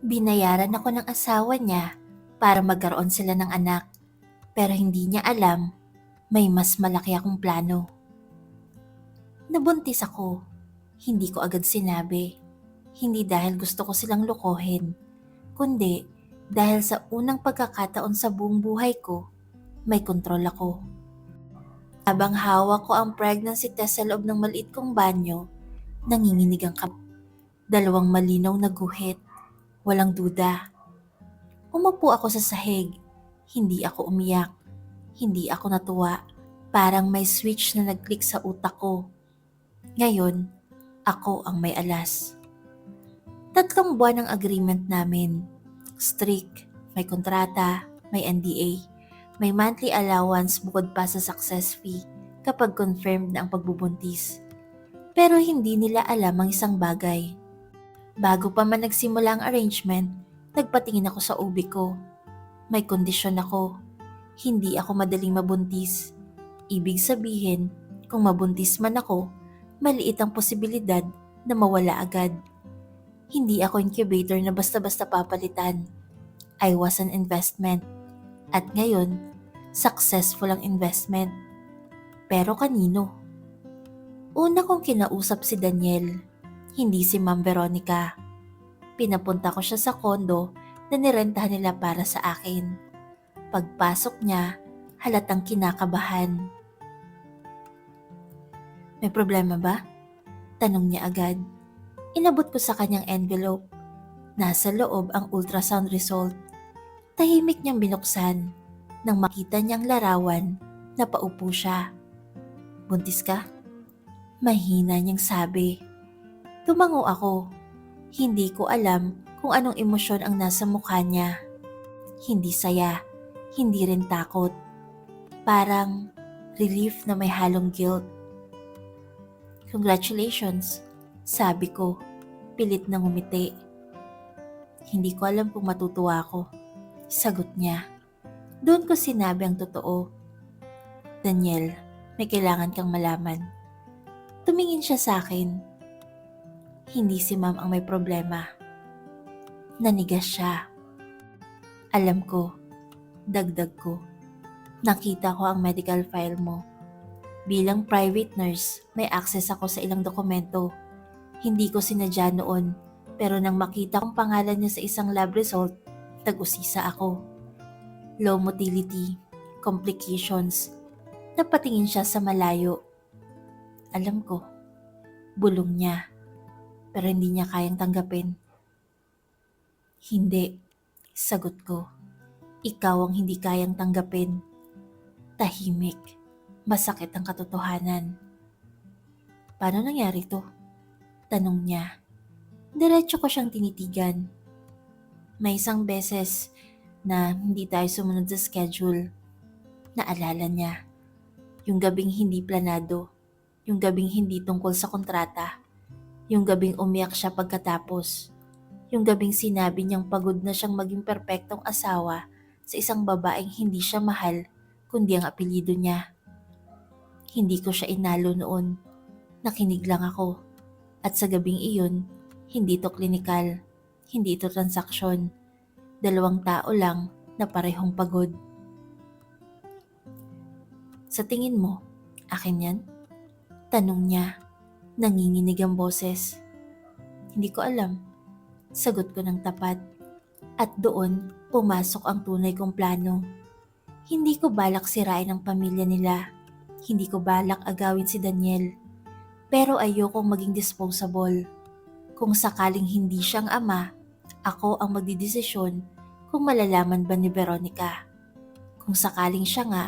Binayaran ako ng asawa niya para magkaroon sila ng anak, pero hindi niya alam may mas malaki akong plano. Nabuntis ako, hindi ko agad sinabi. Hindi dahil gusto ko silang lokohin, kundi dahil sa unang pagkakataon sa buong buhay ko, may kontrol ako. Habang hawak ko ang pregnancy test sa loob ng maliit kong banyo, nanginginig ang dalawang malinaw na guhit, walang duda. Umupo ako sa sahig. Hindi ako umiyak. Hindi ako natuwa. Parang may switch na nag-click sa utak ko. Ngayon, ako ang may alas. 3 buwan ang agreement namin. Strict, may kontrata, may NDA, may monthly allowance bukod pa sa success fee kapag confirmed na ang pagbubuntis. Pero hindi nila alam ang isang bagay. Bago pa man nagsimula ang arrangement, nagpatingin ako sa ubi ko. May kondisyon ako. Hindi ako madaling mabuntis. Ibig sabihin, kung mabuntis man ako, maliit ang posibilidad na mawala agad. Hindi ako incubator na basta-basta papalitan. I was an investment. At ngayon, successful ang investment. Pero kanino? Una kong kinausap si Daniel, hindi si Ma'am Veronica. Pinapunta ko siya sa kondo na nirentahan nila para sa akin. Pagpasok niya, halatang kinakabahan. May problema ba? Tanong niya agad. Inabot ko sa kanyang envelope. Nasa loob ang ultrasound result. Tahimik niyang binuksan. Nang makita niyang larawan, napaupo siya. Buntis ka? Mahina niyang sabi. Tumango ako. Hindi ko alam kung anong emosyon ang nasa mukha niya. Hindi saya, hindi rin takot. Parang relief na may halong guilt. Congratulations, sabi ko, pilit na ngumiti. Hindi ko alam kung matutuwa ako, sagot niya. Doon ko sinabi ang totoo. Daniel, may kailangan kang malaman. Tumingin siya sa akin. Hindi si Ma'am ang may problema. Nanigas siya. Alam ko, dagdag ko. Nakita ko ang medical file mo. Bilang private nurse, may access ako sa ilang dokumento. Hindi ko sinadya noon, pero nang makita kong pangalan niya sa isang lab result, tag-usisa ako. Low motility, complications. Napatingin siya sa malayo. Alam ko, bulong niya, pero hindi niya kayang tanggapin. Hindi, sagot ko. Ikaw ang hindi kayang tanggapin. Tahimik. Masakit ang katotohanan. Paano nangyari to? Tanong niya. Diretso ko siyang tinitigan. May isang beses na hindi tayo sumunod sa schedule. Naalala niya. Yung gabing hindi planado. Yung gabing hindi tungkol sa kontrata. Yung gabing umiyak siya pagkatapos. Yung gabing sinabi niyang pagod na siyang maging perpektong asawa sa isang babaeng hindi siya mahal kundi ang apelyido niya. Hindi ko siya inalo noon. Nakinig lang ako. At sa gabing iyon, hindi ito klinikal. Hindi ito transaksyon. 2 tao lang na parehong pagod. Sa tingin mo, akin yan? Tanong niya. Nanginginig ang boses. Hindi ko alam. Sagot ko ng tapat. At doon, pumasok ang tunay kong plano. Hindi ko balak sirain ang pamilya nila. Hindi ko balak agawin si Daniel. Pero ayokong maging disposable. Kung sakaling hindi siyang ama, ako ang magdidesisyon kung malalaman ba ni Veronica. Kung sakaling siya nga,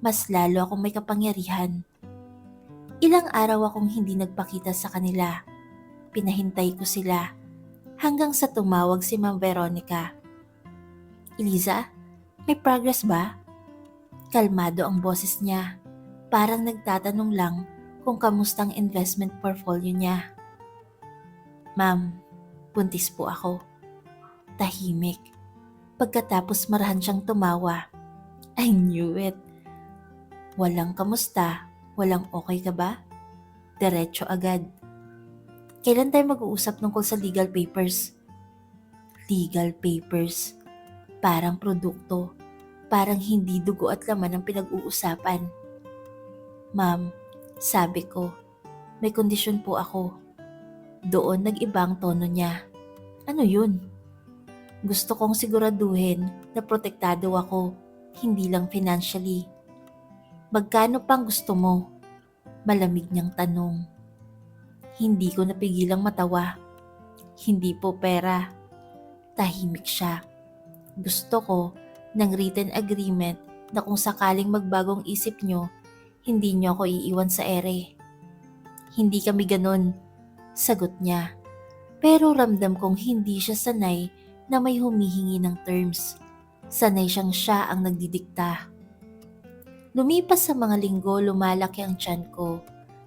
mas lalo akong may kapangyarihan. Ilang araw akong hindi nagpakita sa kanila. Pinahintay ko sila hanggang sa tumawag si Ma'am Veronica. Eliza, may progress ba? Kalmado ang boses niya. Parang nagtatanong lang kung kamusta ang investment portfolio niya. Ma'am, buntis po ako. Tahimik. Pagkatapos marahan siyang tumawa. I knew it. Walang kamusta, walang okay ka ba? Diretso agad. Kailan tayo mag-uusap tungkol sa legal papers? Legal papers. Parang produkto. Parang hindi dugo at laman ang pinag-uusapan. Ma'am, sabi ko, may kondisyon po ako. Doon nag-iba ang tono niya. Ano yun? Gusto kong siguraduhin na protektado ako, hindi lang financially. Magkano pang gusto mo? Malamig niyang tanong. Hindi ko napigilang matawa. Hindi po pera. Tahimik siya. Gusto ko ng written agreement na kung sakaling magbagong isip niyo, hindi niyo ako iiwan sa ere. Hindi kami ganun, sagot niya. Pero ramdam kong hindi siya sanay na may humihingi ng terms. Sanay siyang siya ang nagdidikta. Lumipas sa mga linggo, lumalaki ang tiyan ko.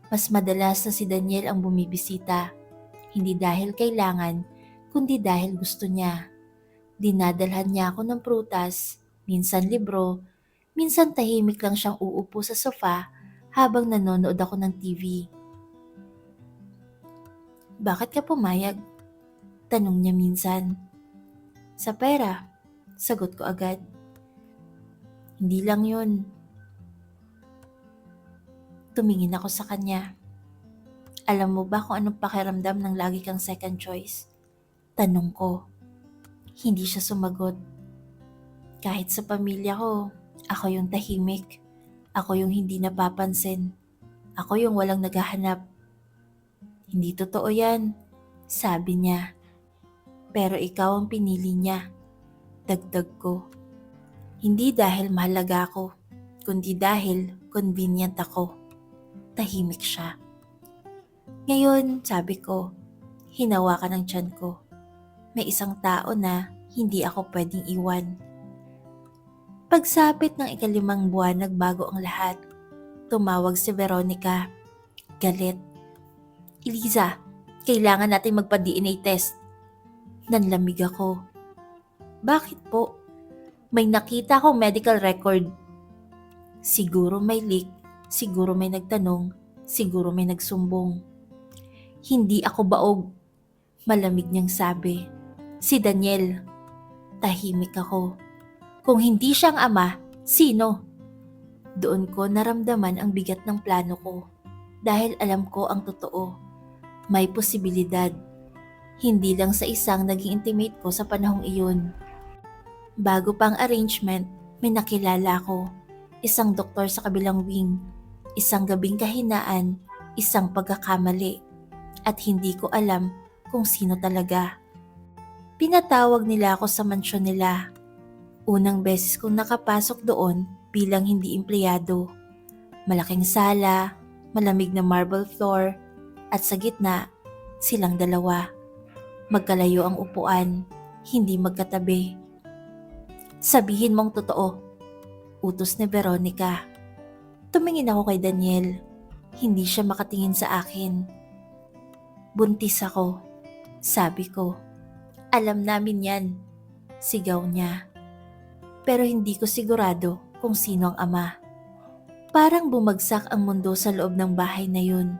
Mas madalas na si Daniel ang bumibisita. Hindi dahil kailangan, kundi dahil gusto niya. Dinadalhan niya ako ng prutas, minsan libro, minsan tahimik lang siyang uupo sa sofa habang nanonood ako ng TV. Bakit ka pumayag? Tanong niya minsan. Sa pera, sagot ko agad. Hindi lang yun. Tumingin ako sa kanya. Alam mo ba kung anong pakiramdam ng lagi kang second choice? Tanong ko. Hindi siya sumagot. Kahit sa pamilya ko, ako yung tahimik. Ako yung hindi napapansin. Ako yung walang naghahanap. Hindi totoo yan, sabi niya. Pero ikaw ang pinili niya. Dagdag ko. Hindi dahil mahalaga ako, kundi dahil convenient ako. Tahimik siya. Ngayon, sabi ko, hinawakan ng tiyan ko. May isang tao na hindi ako pwedeng iwan. Pagsapit ng 5 buwan, nagbago ang lahat. Tumawag si Veronica. Galit. Eliza, kailangan natin magpa-DNA test. Nanlamig ako. Bakit po? May nakita akong medical record. Siguro may leak, siguro may nagtanong, siguro may nagsumbong. Hindi ako baog. Malamig niyang sabi. Si Daniel. Tahimik ako. Kung hindi siyang ama, sino? Doon ko naramdaman ang bigat ng plano ko. Dahil alam ko ang totoo. May posibilidad. Hindi lang sa isang naging intimate ko sa panahong iyon. Bago pang arrangement, may nakilala ko. Isang doktor sa kabilang wing. Isang gabing kahinaan, isang pagkakamali. At hindi ko alam kung sino talaga. Pinatawag nila ako sa mansyon nila. Unang beses kong nakapasok doon bilang hindi empleyado. Malaking sala, malamig na marble floor, at sa gitna, silang dalawa. Magkalayo ang upuan, hindi magkatabi. Sabihin mong totoo, utos ni Veronica. Tumingin ako kay Daniel. Hindi siya makatingin sa akin. Buntis ako, sabi ko. Alam namin yan, sigaw niya. Pero hindi ko sigurado kung sino ang ama. Parang bumagsak ang mundo sa loob ng bahay na yun.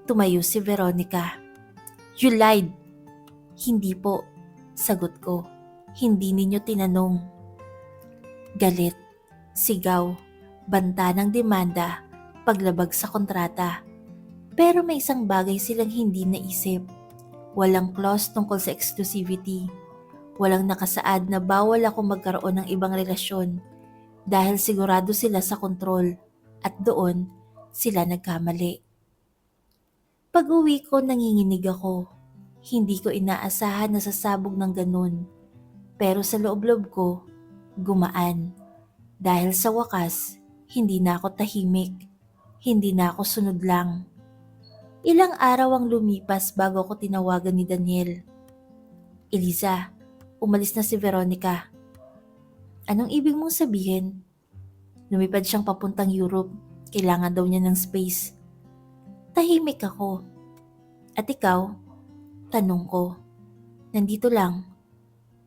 Tumayo si Veronica. You lied! Hindi po, sagot ko. Hindi ninyo tinanong. Galit, sigaw, banta ng demanda, paglabag sa kontrata. Pero may isang bagay silang hindi naisip. Walang clause tungkol sa exclusivity. Walang nakasaad na bawal ako magkaroon ng ibang relasyon dahil sigurado sila sa kontrol at doon sila nagkamali. Pag-uwi ko nanginginig ako. Hindi ko inaasahan na sasabog ng ganun. Pero sa loob-loob ko, gumaan. Dahil sa wakas, hindi na ako tahimik. Hindi na ako sunod lang. Ilang araw ang lumipas bago ako tinawagan ni Daniel. Eliza, umalis na si Veronica. Anong ibig mong sabihin? Lumipad siyang papuntang Europe. Kailangan daw niya ng space. Tahimik ako. At ikaw? Tanong ko. Nandito lang.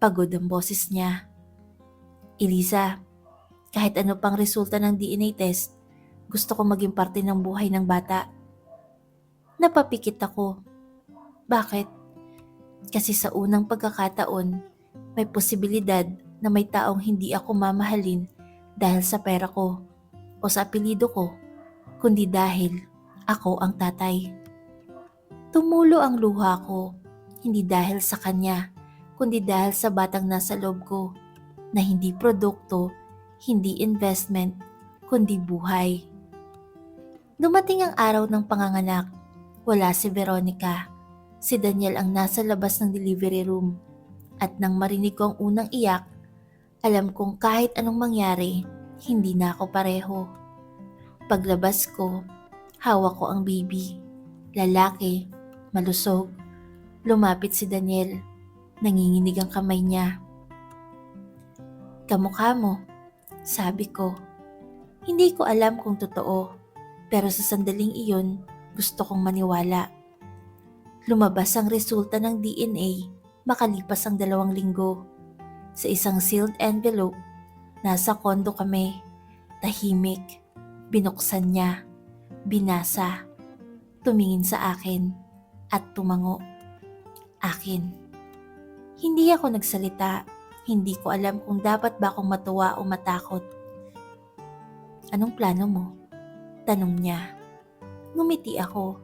Pagod ang boses niya. Eliza, kahit ano pang resulta ng DNA test, gusto ko maging parte ng buhay ng bata. Napapikit ako. Bakit? Kasi sa unang pagkakataon, May posibilidad na may taong hindi ako mamahalin dahil sa pera ko o sa apelyido ko, kundi dahil ako ang tatay. Tumulo ang luha ko, hindi dahil sa kanya, kundi dahil sa batang nasa loob ko na hindi produkto, hindi investment, kundi buhay. Dumating ang araw ng panganganak. Wala si Veronica. Si Daniel ang nasa labas ng delivery room. At nang marinig ko ang unang iyak, alam kong kahit anong mangyari, hindi na ako pareho. Paglabas ko, hawak ko ang baby. Lalaki, malusog. Lumapit si Daniel. Nanginginig ang kamay niya. "Kamukha mo," sabi ko. Hindi ko alam kung totoo, pero sa sandaling iyon, gusto kong maniwala. Lumabas ang resulta ng DNA makalipas ang 2 linggo. Sa isang sealed envelope, nasa kondo kami, tahimik. Binuksan niya, binasa, tumingin sa akin, at tumango. Akin. Hindi ako nagsalita. Hindi ko alam kung dapat ba akong matuwa o matakot. "Anong plano mo?" tanong niya. Ngumiti ako.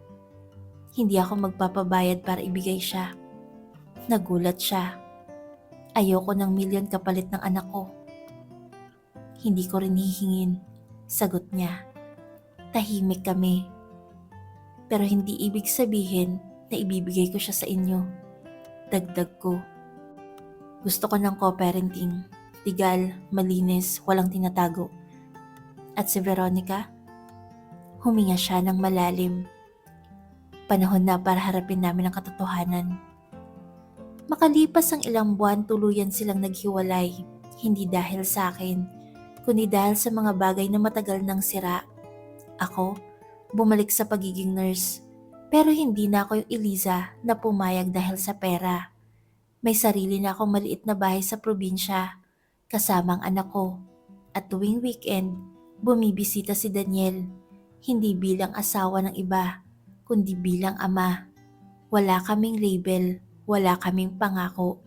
Hindi ako magpapabayad para ibigay siya. Nagulat siya. "Ayoko ng milyon kapalit ng anak ko." "Hindi ko rin hihingin," sagot niya. Tahimik kami. "Pero hindi ibig sabihin na ibibigay ko siya sa inyo." Dagdag ko. "Gusto ko ng co-parenting. Legal, malinis, walang tinatago." "At si Veronica?" Huminga siya ng malalim. Panahon na para harapin namin ang katotohanan. Makalipas ang ilang buwan, tuluyan silang naghiwalay. Hindi dahil sa akin, kundi dahil sa mga bagay na matagal nang sira. Ako, bumalik sa pagiging nurse. Pero hindi na ako yung Eliza na pumayag dahil sa pera. May sarili na akong maliit na bahay sa probinsya, kasama ang anak ko. At tuwing weekend, bumibisita si Daniel. Hindi bilang asawa ng iba, kundi bilang ama. Wala kaming label, wala kaming pangako.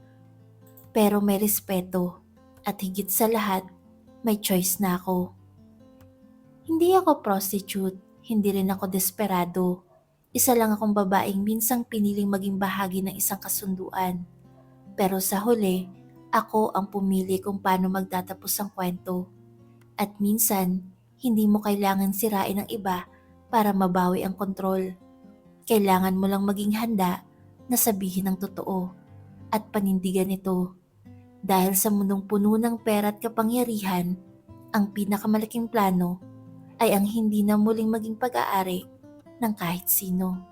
Pero may respeto, at higit sa lahat, may choice na ako. Hindi ako prostitute, hindi rin ako desperado. Isa lang akong babaeng minsang piniling maging bahagi ng isang kasunduan. Pero sa huli, ako ang pumili kung paano magtatapos ang kwento. At minsan, hindi mo kailangan sirain ang iba para mabawi ang kontrol. Kailangan mo lang maging handa na sabihin ang totoo at panindigan ito. Dahil sa mundong puno ng pera at kapangyarihan, ang pinakamalaking plano ay ang hindi na muling maging pag-aari ng kahit sino.